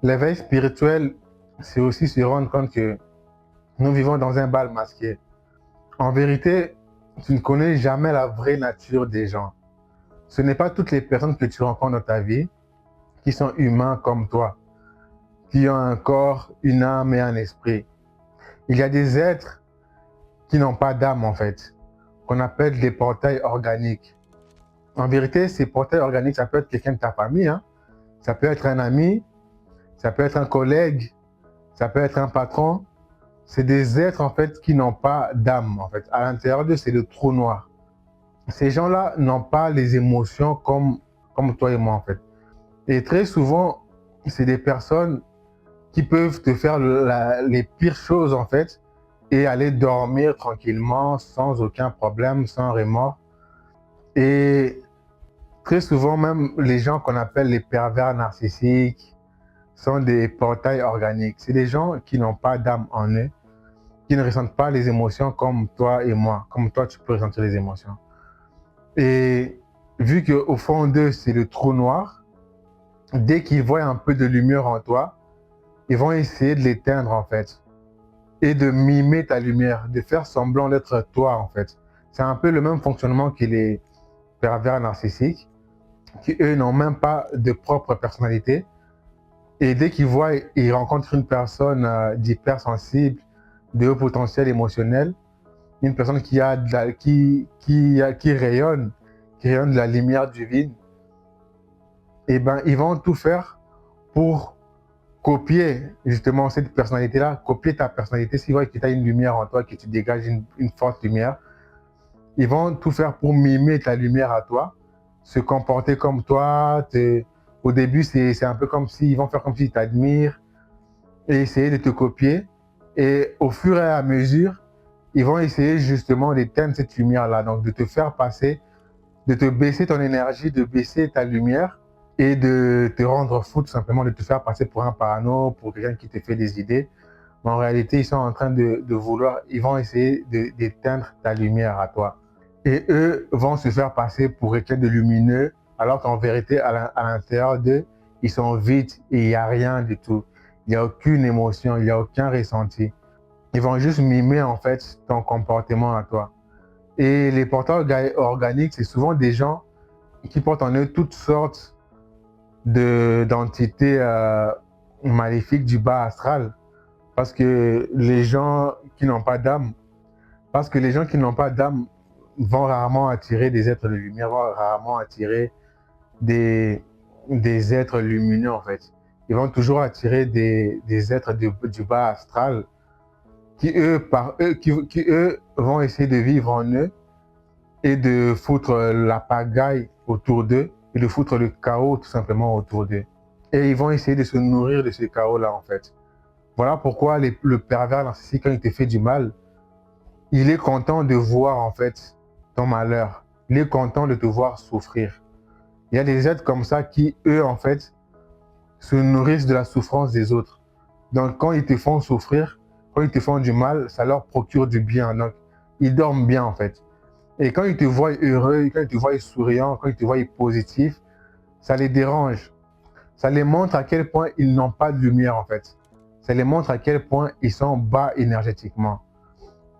L'éveil spirituel, c'est aussi se rendre compte que nous vivons dans un bal masqué. En vérité, tu ne connais jamais la vraie nature des gens. Ce n'est pas toutes les personnes que tu rencontres dans ta vie qui sont humains comme toi, qui ont un corps, une âme et un esprit. Il y a des êtres qui n'ont pas d'âme en fait, qu'on appelle des portails organiques. En vérité, ces portails organiques, ça peut être quelqu'un de ta famille, hein. Ça peut être un ami, ça peut être un collègue, ça peut être un patron. C'est des êtres en fait qui n'ont pas d'âme en fait. À l'intérieur d'eux, c'est le trou noir. Ces gens-là n'ont pas les émotions comme toi et moi en fait. Et très souvent, c'est des personnes qui peuvent te faire les pires choses en fait et aller dormir tranquillement sans aucun problème, sans remords. Et très souvent, même les gens qu'on appelle les pervers narcissiques sont des portails organiques. C'est des gens qui n'ont pas d'âme en eux, qui ne ressentent pas les émotions comme toi et moi, comme toi tu peux ressentir les émotions. Et vu qu'au fond d'eux, c'est le trou noir, dès qu'ils voient un peu de lumière en toi, ils vont essayer de l'éteindre en fait et de mimer ta lumière, de faire semblant d'être toi en fait. C'est un peu le même fonctionnement que les pervers narcissiques, qui eux n'ont même pas de propre personnalité. Et dès qu'ils voient, ils rencontrent une personne d'hypersensible, de haut potentiel émotionnel, une personne qui rayonne de la lumière divine, et ben ils vont tout faire pour copier justement cette personnalité-là, copier ta personnalité. S'ils voient que tu as une lumière en toi, que tu dégages une forte lumière, ils vont tout faire pour mimer ta lumière à toi, se comporter comme toi. Au début, c'est un peu comme s'ils vont faire comme s'ils t'admirent et essayer de te copier. Et au fur et à mesure, ils vont essayer justement d'éteindre cette lumière-là, donc de te faire passer, de te baisser ton énergie, de baisser ta lumière et de te rendre fou tout simplement, de te faire passer pour un parano, pour quelqu'un qui te fait des idées. Mais en réalité, ils sont en train de vouloir, ils vont essayer d'éteindre ta lumière à toi. Et eux vont se faire passer pour quelqu'un de lumineux, alors qu'en vérité, à l'intérieur d'eux, ils sont vides et il n'y a rien du tout. Il n'y a aucune émotion, il n'y a aucun ressenti. Ils vont juste mimer en fait ton comportement à toi. Et les porteurs organiques, c'est souvent des gens qui portent en eux toutes sortes d'entités maléfiques du bas astral. Parce que les gens qui n'ont pas d'âme, parce que les gens qui n'ont pas d'âme vont rarement attirer des êtres de lumière, vont rarement attirer des, des êtres lumineux en fait. Ils vont toujours attirer des êtres du bas astral qui eux vont essayer de vivre en eux et de foutre la pagaille autour d'eux et de foutre le chaos tout simplement autour d'eux. Et ils vont essayer de se nourrir de ce chaos-là en fait. Voilà pourquoi le pervers narcissique, quand il te fait du mal, il est content de voir en fait ton malheur. Il est content de te voir souffrir. Il y a des êtres comme ça qui, eux, en fait, se nourrissent de la souffrance des autres. Donc, quand ils te font souffrir, quand ils te font du mal, ça leur procure du bien. Donc, ils dorment bien, en fait. Et quand ils te voient heureux, quand ils te voient souriant, quand ils te voient positif, ça les dérange. Ça les montre à quel point ils n'ont pas de lumière, en fait. Ça les montre à quel point ils sont bas énergétiquement.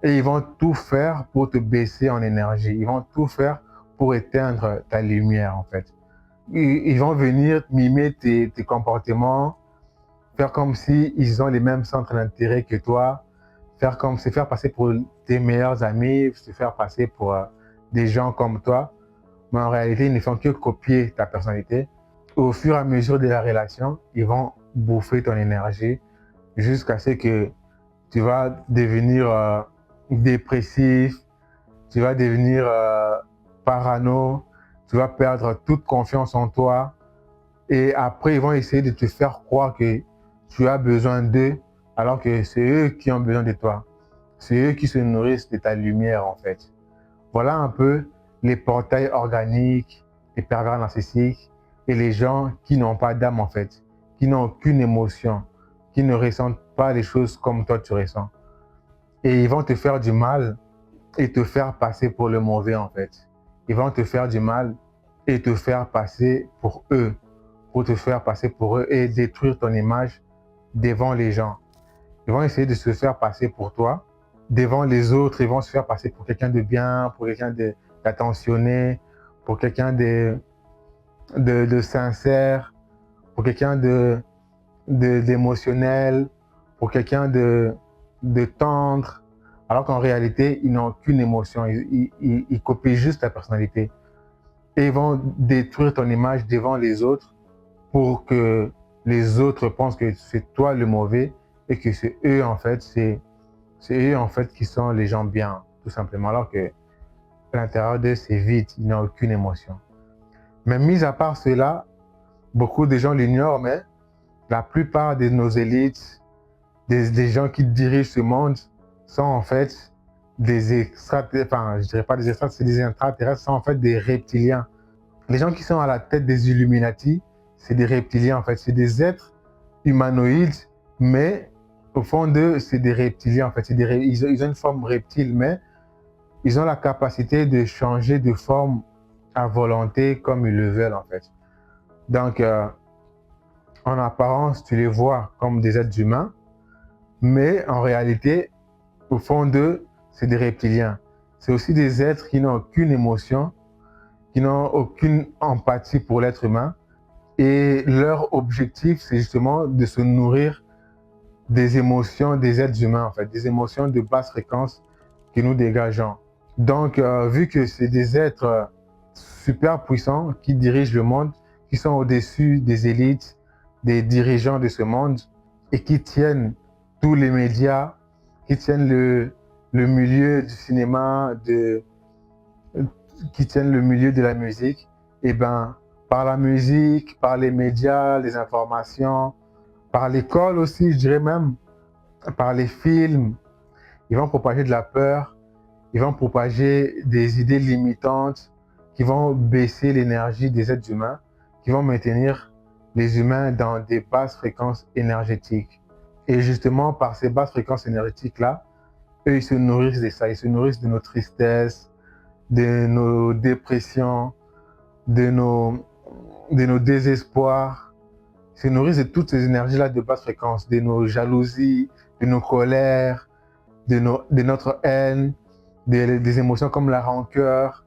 Et ils vont tout faire pour te baisser en énergie. Ils vont tout faire pour éteindre ta lumière, en fait. Ils vont venir mimer tes comportements, faire comme s'ils ont les mêmes centres d'intérêt que toi, se faire passer pour tes meilleurs amis, se faire passer pour des gens comme toi. Mais en réalité, ils ne font que copier ta personnalité. Au fur et à mesure de la relation, ils vont bouffer ton énergie jusqu'à ce que tu vas devenir dépressif, tu vas devenir parano, tu vas perdre toute confiance en toi. Et après, ils vont essayer de te faire croire que tu as besoin d'eux, alors que c'est eux qui ont besoin de toi. C'est eux qui se nourrissent de ta lumière, en fait. Voilà un peu les portails organiques, les pervers narcissiques et les gens qui n'ont pas d'âme, en fait, qui n'ont aucune émotion, qui ne ressentent pas les choses comme toi tu ressens. Et ils vont te faire du mal et te faire passer pour le mauvais, en fait. Ils vont te faire du mal et te faire passer pour eux, pour te faire passer pour eux et détruire ton image devant les gens. Ils vont essayer de se faire passer pour toi. Devant les autres, ils vont se faire passer pour quelqu'un de bien, pour quelqu'un d'attentionné, pour quelqu'un de sincère, pour quelqu'un d'émotionnel, pour quelqu'un de tendre, alors qu'en réalité, ils n'ont aucune émotion. Ils copient juste ta personnalité. Et ils vont détruire ton image devant les autres pour que les autres pensent que c'est toi le mauvais et que c'est eux en fait, c'est eux en fait qui sont les gens bien, tout simplement, alors que à l'intérieur d'eux c'est vide, ils n'ont aucune émotion. Mais mis à part cela, beaucoup de gens l'ignorent, mais la plupart de nos élites, des gens qui dirigent ce monde, sont en fait des extraterrestres, enfin je dirais pas des extraterrestres, c'est des intraterrestres, sont en fait des reptiliens. Les gens qui sont à la tête des Illuminati, c'est des reptiliens en fait, c'est des êtres humanoïdes, mais au fond d'eux, c'est des reptiliens en fait. Ils ont une forme reptile, mais ils ont la capacité de changer de forme à volonté comme ils le veulent en fait. Donc, en apparence, tu les vois comme des êtres humains, mais en réalité, au fond d'eux, c'est des reptiliens. C'est aussi des êtres qui n'ont aucune émotion, qui n'ont aucune empathie pour l'être humain. Et leur objectif, c'est justement de se nourrir des émotions des êtres humains, en fait, des émotions de basse fréquence que nous dégageons. Donc, vu que c'est des êtres super puissants qui dirigent le monde, qui sont au-dessus des élites, des dirigeants de ce monde et qui tiennent tous les médias, qui tiennent le milieu du cinéma, qui tiennent le milieu de la musique, et ben, par la musique, par les médias, les informations, par l'école aussi, je dirais même, par les films, ils vont propager de la peur, ils vont propager des idées limitantes qui vont baisser l'énergie des êtres humains, qui vont maintenir les humains dans des basses fréquences énergétiques. Et justement, par ces basses fréquences énergétiques-là, eux, ils se nourrissent de ça, ils se nourrissent de nos tristesses, de nos dépressions, de nos désespoirs. Ils se nourrissent de toutes ces énergies-là de basse fréquence, de nos jalousies, de nos colères, de notre haine, des émotions comme la rancœur,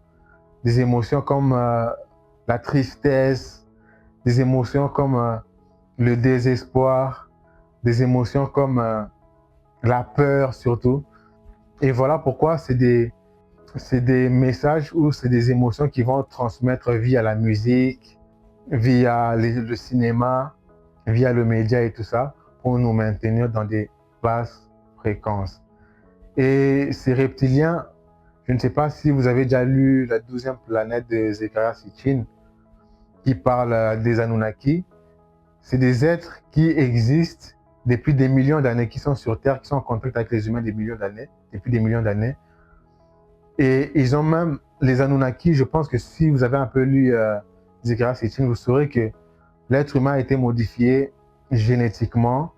des émotions comme la tristesse, des émotions comme le désespoir, des émotions comme la peur surtout. Et voilà pourquoi c'est des messages ou c'est des émotions qui vont transmettre via la musique, via le cinéma, via le média et tout ça, pour nous maintenir dans des basses fréquences. Et ces reptiliens, je ne sais pas si vous avez déjà lu La 12e planète de Zecharia Sitchin, qui parle des Anunnaki. C'est des êtres qui existent depuis des millions d'années, qui sont sur Terre, qui sont en contact avec les humains depuis des millions d'années. Et ils ont même, les Anunnaki, je pense que si vous avez un peu lu Zecharia Sitchin, vous saurez que l'être humain a été modifié génétiquement.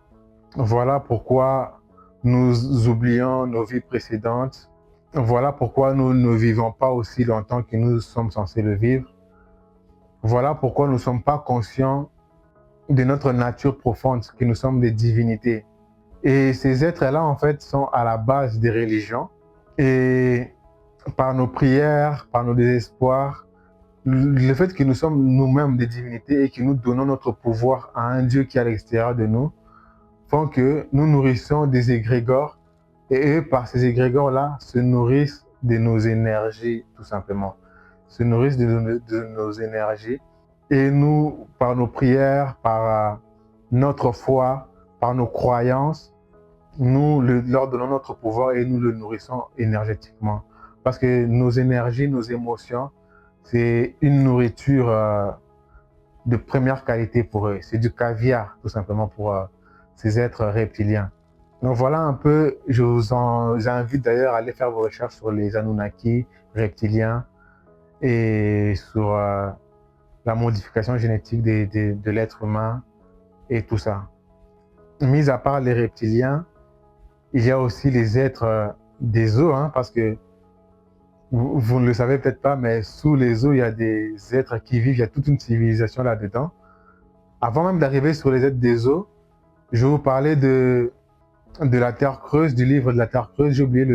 Voilà pourquoi nous oublions nos vies précédentes. Voilà pourquoi nous ne vivons pas aussi longtemps que nous sommes censés le vivre. Voilà pourquoi nous ne sommes pas conscients de notre nature profonde, que nous sommes des divinités. Et ces êtres-là, en fait, sont à la base des religions. Et par nos prières, par nos désespoirs, le fait que nous sommes nous-mêmes des divinités et que nous donnons notre pouvoir à un Dieu qui est à l'extérieur de nous, font que nous nourrissons des égrégores et eux, par ces égrégores-là, se nourrissent de nos énergies, tout simplement. Se nourrissent de nos énergies. Et nous, par nos prières, par notre foi, par nos croyances, nous leur donnons notre pouvoir et nous le nourrissons énergétiquement. Parce que nos énergies, nos émotions, c'est une nourriture de première qualité pour eux. C'est du caviar, tout simplement, pour ces êtres reptiliens. Donc voilà un peu, je vous invite d'ailleurs à aller faire vos recherches sur les Anunnaki reptiliens et sur la modification génétique de l'être humain et tout ça. Mis à part les reptiliens, il y a aussi les êtres des eaux, hein, parce que vous ne le savez peut-être pas, mais sous les eaux, il y a des êtres qui vivent, il y a toute une civilisation là-dedans. Avant même d'arriver sur les êtres des eaux, je vais vous parler de la Terre creuse, du livre de la Terre creuse. J'ai oublié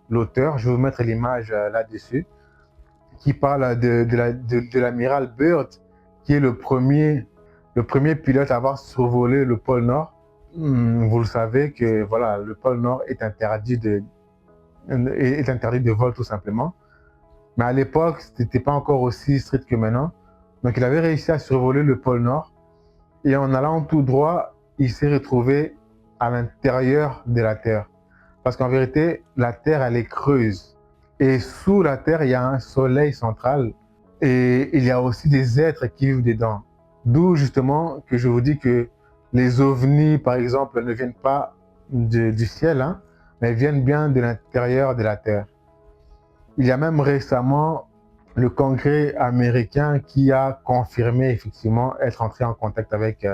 l'auteur, je vais vous mettre l'image là-dessus, qui parle de l'amiral Byrd, qui est le premier pilote à avoir survolé le pôle Nord. Vous le savez que voilà, le pôle Nord est interdit de vol tout simplement. Mais à l'époque, ce n'était pas encore aussi strict que maintenant. Donc il avait réussi à survoler le pôle Nord. Et en allant tout droit, il s'est retrouvé à l'intérieur de la Terre. Parce qu'en vérité, la Terre, elle est creuse. Et sous la Terre, il y a un soleil central. Et il y a aussi des êtres qui vivent dedans. D'où justement que je vous dis que les ovnis, par exemple, ne viennent pas du ciel, hein, mais viennent bien de l'intérieur de la Terre. Il y a même récemment le Congrès américain qui a confirmé effectivement être entré en contact avec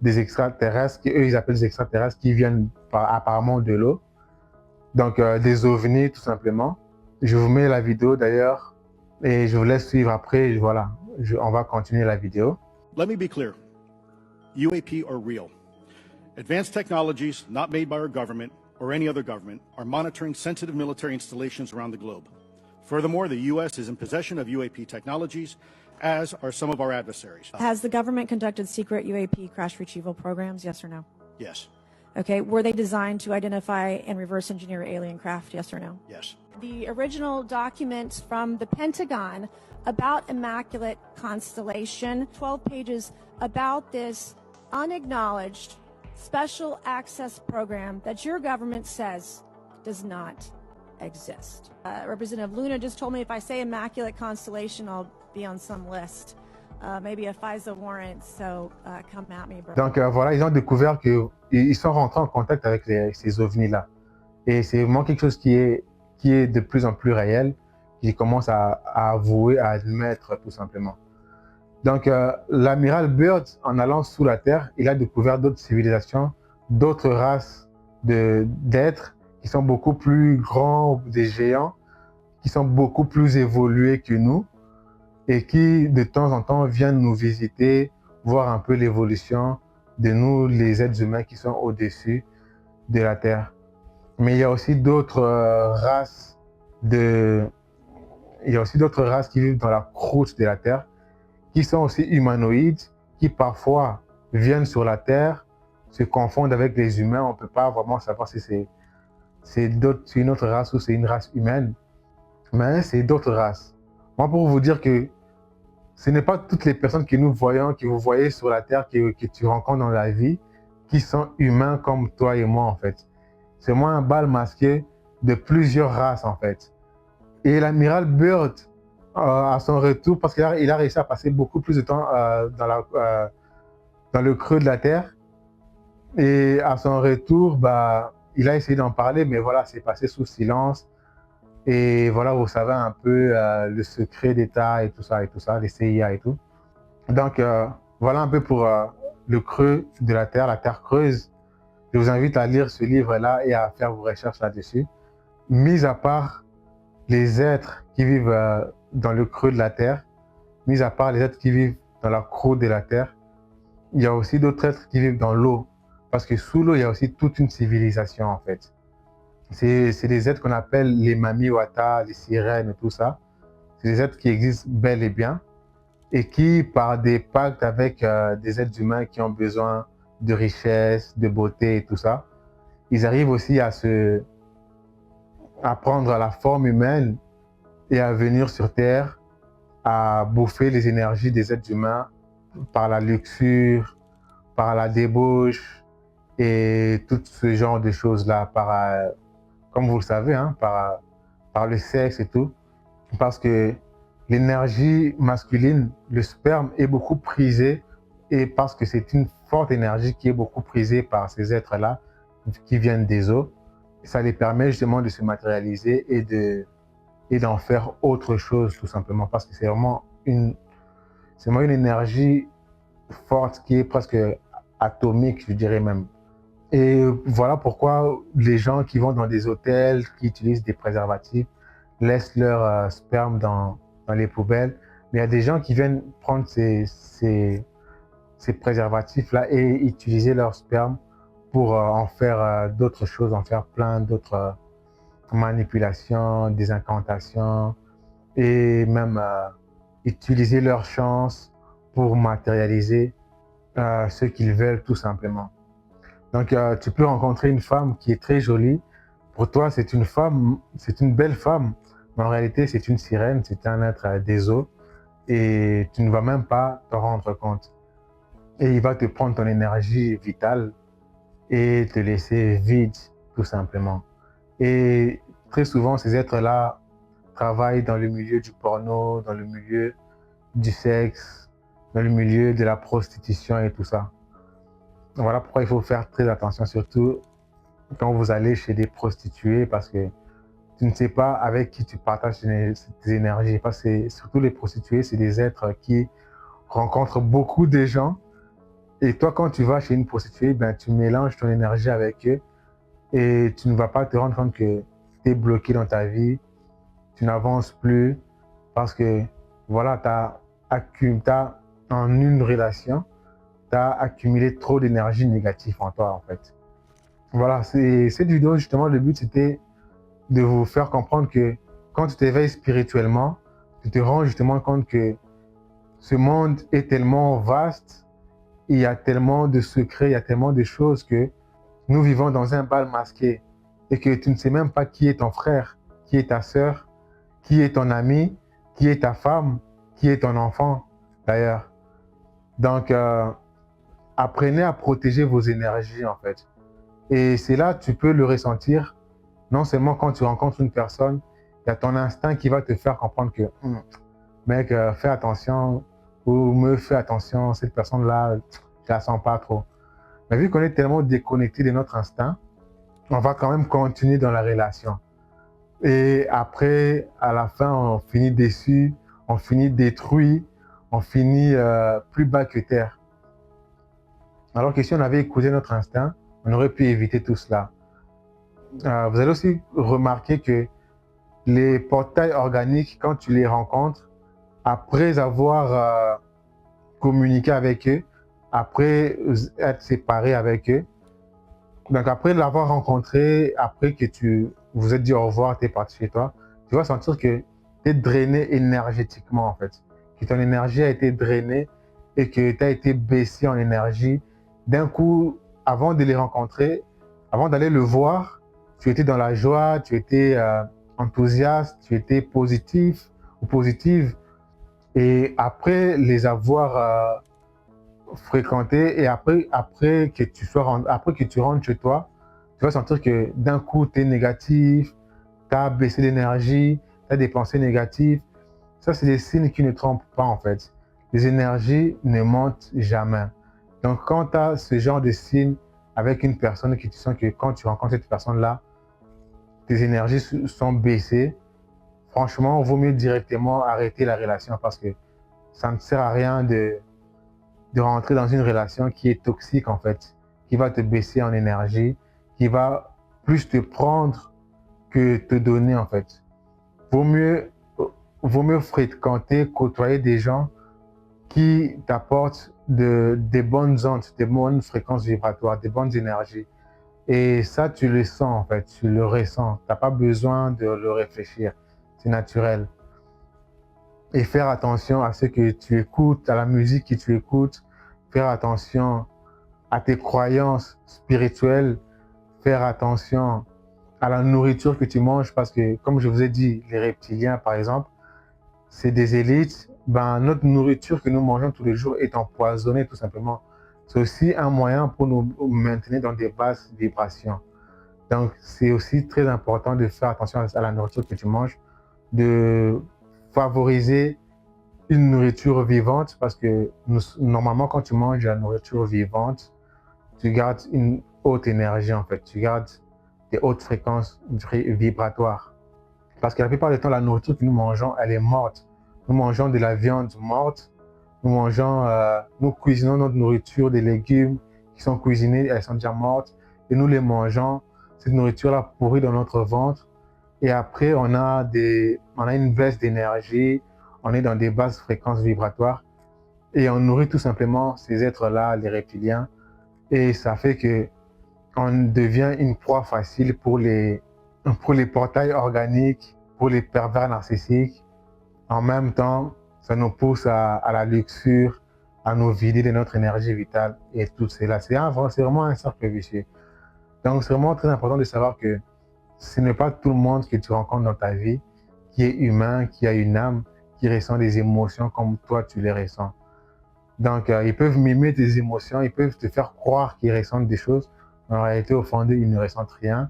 des extraterrestres, eux ils appellent des extraterrestres, qui viennent apparemment de l'eau. Donc des ovnis tout simplement. Je vous mets la vidéo d'ailleurs et je vous laisse suivre après. Voilà, on va continuer la vidéo. Let me be clear. UAP are real. Advanced technologies not made by our government or any other government are monitoring sensitive military installations around the globe. Furthermore, the U.S. is in possession of UAP technologies, as are some of our adversaries. Has the government conducted secret UAP crash retrieval programs, yes or no? Yes. Okay, were they designed to identify and reverse engineer alien craft, yes or no? Yes. The original documents from the Pentagon about Immaculate Constellation, 12 pages about this unacknowledged special access program that your government says does not exist. Representative Luna just told me if I say Immaculate Constellation, I'll be on some list. Maybe a FISA warrant, so come at me, bro. Donc voilà, ils ont découvert qu'ils sont rentrés en contact avec ces ovnis-là. Et c'est vraiment quelque chose qui est de plus en plus réel, qu'ils commencent à avouer, à admettre tout simplement. Donc l'amiral Byrd, en allant sous la Terre, il a découvert d'autres civilisations, d'autres races d'êtres qui sont beaucoup plus grands, des géants, qui sont beaucoup plus évolués que nous et qui de temps en temps viennent nous visiter, voir un peu l'évolution de nous, les êtres humains qui sont au-dessus de la Terre. Mais il y a aussi d'autres races qui vivent dans la croûte de la Terre, qui sont aussi humanoïdes, qui parfois viennent sur la Terre, se confondent avec les humains. On ne peut pas vraiment savoir si c'est une autre race ou c'est une race humaine, mais c'est d'autres races. Moi, pour vous dire que ce n'est pas toutes les personnes que nous voyons, que vous voyez sur la Terre, que tu rencontres dans la vie, qui sont humains comme toi et moi, en fait. C'est moi un bal masqué de plusieurs races, en fait. Et l'amiral Byrd, à son retour, parce qu'il a réussi à passer beaucoup plus de temps dans le creux de la Terre, et à son retour, il a essayé d'en parler, mais voilà, c'est passé sous silence. Et voilà, vous savez un peu le secret d'État et tout ça, les CIA et tout. Donc, voilà un peu pour le creux de la Terre creuse. Je vous invite à lire ce livre-là et à faire vos recherches là-dessus. Mis à part les êtres qui vivent dans le creux de la Terre, mis à part les êtres qui vivent dans la croûte de la Terre, il y a aussi d'autres êtres qui vivent dans l'eau. Parce que sous l'eau, il y a aussi toute une civilisation, en fait. C'est des êtres qu'on appelle les mami-wata, les sirènes et tout ça. C'est des êtres qui existent bel et bien et qui, par des pactes avec des êtres humains qui ont besoin de richesse, de beauté et tout ça, ils arrivent aussi à prendre la forme humaine et à venir sur Terre, à bouffer les énergies des êtres humains par la luxure, par la débauche et tout ce genre de choses-là, comme vous le savez, hein, par le sexe et tout, parce que l'énergie masculine, le sperme, est beaucoup prisé et parce que c'est une forte énergie qui est beaucoup prisée par ces êtres-là qui viennent des eaux. Ça les permet justement de se matérialiser et d'en faire autre chose tout simplement, parce que c'est vraiment une énergie forte qui est presque atomique, je dirais même. Et voilà pourquoi les gens qui vont dans des hôtels, qui utilisent des préservatifs, laissent leur sperme dans les poubelles. Mais il y a des gens qui viennent prendre ces ces préservatifs-là et utiliser leur sperme pour en faire d'autres choses, en faire plein d'autres manipulations, des incantations et même utiliser leur chance pour matérialiser ce qu'ils veulent tout simplement. Donc tu peux rencontrer une femme qui est très jolie. Pour toi, c'est une femme, c'est une belle femme, mais en réalité, c'est une sirène, c'est un être des eaux et tu ne vas même pas te rendre compte. Et il va te prendre ton énergie vitale et te laisser vide, tout simplement. Et très souvent, ces êtres-là travaillent dans le milieu du porno, dans le milieu du sexe, dans le milieu de la prostitution et tout ça. Voilà pourquoi il faut faire très attention, surtout quand vous allez chez des prostituées, parce que tu ne sais pas avec qui tu partages tes énergies. Parce que surtout les prostituées, c'est des êtres qui rencontrent beaucoup de gens. Et toi, quand tu vas chez une prostituée, ben, tu mélanges ton énergie avec eux et tu ne vas pas te rendre compte que tu es bloqué dans ta vie, tu n'avances plus parce que voilà, en une relation, tu as accumulé trop d'énergie négative en toi en fait. Voilà, cette vidéo justement, le but c'était de vous faire comprendre que quand tu t'éveilles spirituellement, tu te rends justement compte que ce monde est tellement vaste, il y a tellement de secrets, il y a tellement de choses que nous vivons dans un bal masqué et que tu ne sais même pas qui est ton frère, qui est ta sœur, qui est ton ami, qui est ta femme, qui est ton enfant d'ailleurs. Donc, apprenez à protéger vos énergies en fait. Et c'est là tu peux le ressentir, non seulement quand tu rencontres une personne, il y a ton instinct qui va te faire comprendre que, mec, fais attention, ou me fais attention, cette personne-là, je la sens pas trop. Mais vu qu'on est tellement déconnecté de notre instinct, on va quand même continuer dans la relation. Et après, à la fin, on finit déçu, on finit détruit, on finit plus bas que terre. Alors que si on avait écouté notre instinct, on aurait pu éviter tout cela. Vous allez aussi remarquer que les portails organiques, quand tu les rencontres, après avoir communiqué avec eux, après être séparé avec eux, donc après l'avoir rencontré, après que tu vous êtes dit au revoir, tu es parti chez toi, tu vas sentir que tu es drainé énergétiquement en fait, que ton énergie a été drainée et que tu as été baissé en énergie. D'un coup, avant de les rencontrer, avant d'aller le voir, tu étais dans la joie, tu étais enthousiaste, tu étais positif ou positive. Et après les avoir fréquentés et après que tu rentres chez toi, tu vas sentir que d'un coup, tu es négatif, tu as baissé d'énergie, tu as des pensées négatives. Ça, c'est des signes qui ne trompent pas en fait. Les énergies ne montent jamais. Donc, quand tu as ce genre de signes avec une personne qui tu sens que quand tu rencontres cette personne-là, tes énergies sont baissées, franchement, il vaut mieux directement arrêter la relation parce que ça ne sert à rien de rentrer dans une relation qui est toxique en fait, qui va te baisser en énergie, qui va plus te prendre que te donner en fait. Vaut mieux fréquenter, côtoyer des gens qui t'apportent des bonnes ondes, des bonnes fréquences vibratoires, des bonnes énergies. Et ça, tu le sens en fait, tu le ressens. Tu n'as pas besoin de le réfléchir, c'est naturel. Et faire attention à ce que tu écoutes, à la musique que tu écoutes, faire attention à tes croyances spirituelles, faire attention à la nourriture que tu manges parce que, comme je vous ai dit, les reptiliens par exemple, c'est des élites. Ben, notre nourriture que nous mangeons tous les jours est empoisonnée tout simplement. C'est aussi un moyen pour nous maintenir dans des basses vibrations. Donc, c'est aussi très important de faire attention à la nourriture que tu manges, de favoriser une nourriture vivante parce que normalement, quand tu manges de la nourriture vivante, tu gardes une haute énergie en fait, tu gardes des hautes fréquences vibratoires. Parce que la plupart du temps, la nourriture que nous mangeons, elle est morte. Nous mangeons de la viande morte, nous cuisinons notre nourriture, des légumes qui sont cuisinés, elles sont déjà mortes, et nous les mangeons, cette nourriture-là pourrit dans notre ventre, et après on a une baisse d'énergie, on est dans des basses fréquences vibratoires, Et on nourrit tout simplement ces êtres-là, les reptiliens. Et ça fait que on devient une proie facile pour les portails organiques, pour les pervers narcissiques. En même temps, ça nous pousse à la luxure, à nous vider de notre énergie vitale et tout cela. C'est vraiment un cercle vicieux. Donc, c'est vraiment très important de savoir que ce n'est pas tout le monde que tu rencontres dans ta vie qui est humain, qui a une âme, qui ressent des émotions comme toi tu les ressens. Donc, ils peuvent mimer tes émotions, ils peuvent te faire croire qu'ils ressentent des choses, mais en réalité, au fond d'eux, ils ne ressentent rien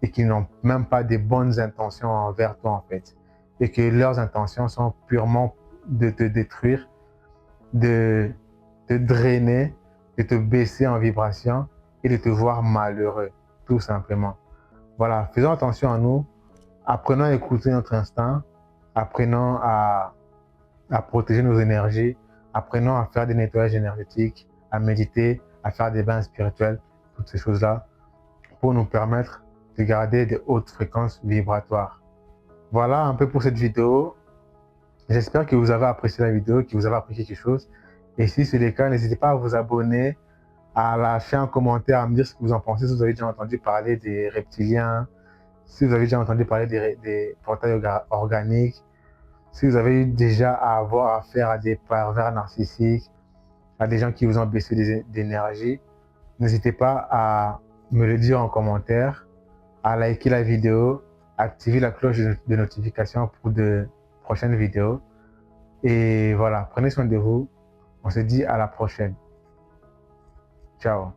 et qu'ils n'ont même pas de bonnes intentions envers toi, en fait. Et que leurs intentions sont purement de te détruire, de te drainer, de te baisser en vibration et de te voir malheureux, tout simplement. Voilà, faisons attention à nous, apprenons à écouter notre instinct, apprenons à protéger nos énergies, apprenons à faire des nettoyages énergétiques, à méditer, à faire des bains spirituels, toutes ces choses-là, pour nous permettre de garder de hautes fréquences vibratoires. Voilà un peu pour cette vidéo. J'espère que vous avez apprécié la vidéo, que vous avez appris quelque chose. Et si c'est le cas, n'hésitez pas à vous abonner, à lâcher un commentaire, à me dire ce que vous en pensez, si vous avez déjà entendu parler des reptiliens, si vous avez déjà entendu parler des portails organiques, si vous avez eu déjà à avoir affaire à des pervers narcissiques, à des gens qui vous ont baissé d'énergie, n'hésitez pas à me le dire en commentaire, à liker la vidéo, activer la cloche de notification pour de prochaines vidéos. Et voilà, prenez soin de vous. On se dit à la prochaine. Ciao.